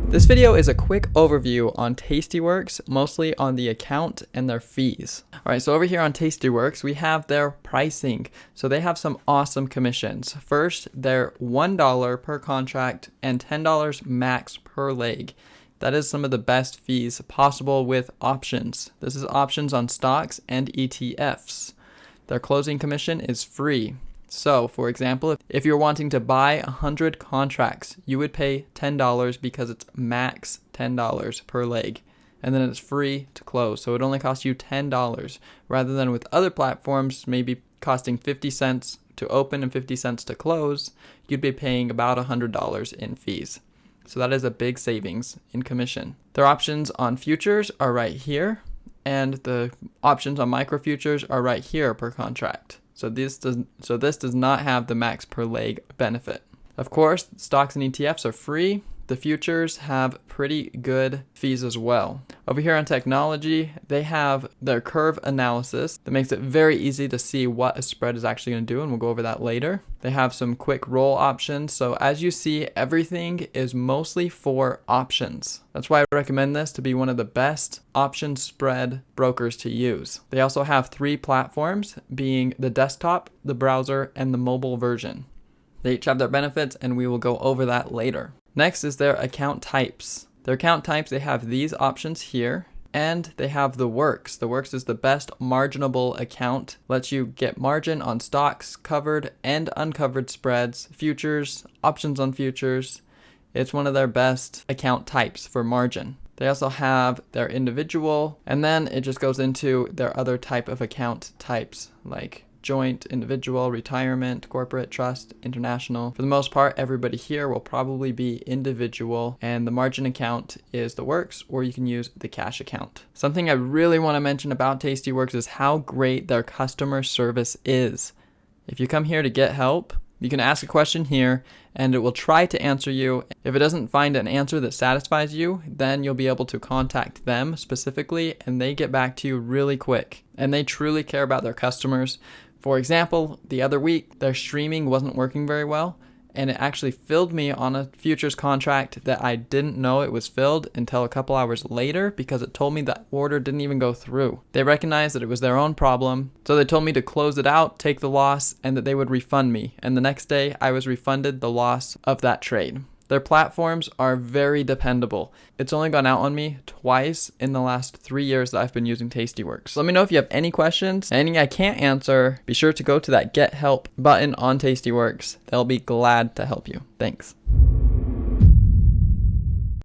This video is a quick overview on TastyWorks, mostly on the account and their fees. Alright, so over here on TastyWorks, we have their pricing. So they have some awesome commissions. First, they're $1 per contract and $10 max per leg. That is some of the best fees possible with options. This is options on stocks and ETFs. Their closing commission is free. So, for example, if you're wanting to buy 100 contracts, you would pay $10 because it's max $10 per leg. And then it's free to close. So it only costs you $10 rather than with other platforms maybe costing 50 cents to open and 50 cents to close, you'd be paying about $100 in fees. So that is a big savings in commission. Their options on futures are right here, and the options on micro futures are right here per contract. So this does not have the max per leg benefit. Of course, stocks and ETFs are free. The futures have pretty good fees as well. Over here on technology, they have their curve analysis that makes it very easy to see what a spread is actually going to do, and we'll go over that later. They have some quick roll options. So as you see, everything is mostly for options. That's why I recommend this to be one of the best option spread brokers to use. They also have 3 platforms, being the desktop, the browser, and the mobile version. They each have their benefits, and we will go over that later. Next is their account types. Their account types, they have these options here, and they have the Works. The Works is the best marginable account. Lets you get margin on stocks, covered and uncovered spreads, futures, options on futures. It's one of their best account types for margin. They also have their individual, and then it just goes into their other type of account types like joint, individual, retirement, corporate, trust, international. For the most part, everybody here will probably be individual, and the margin account is the Works, or you can use the cash account. Something I really want to mention about TastyWorks is how great their customer service is. If you come here to get help, you can ask a question here and it will try to answer you. If it doesn't find an answer that satisfies you, then you'll be able to contact them specifically, and they get back to you really quick. And they truly care about their customers. For example, the other week, their streaming wasn't working very well, and it actually filled me on a futures contract that I didn't know it was filled until a couple hours later because it told me that order didn't even go through. They recognized that it was their own problem, so they told me to close it out, take the loss, and that they would refund me. And the next day, I was refunded the loss of that trade. Their platforms are very dependable. It's only gone out on me twice in the last 3 years that I've been using TastyWorks. Let me know if you have any questions, anything I can't answer. Be sure to go to that Get Help button on TastyWorks. They'll be glad to help you. Thanks.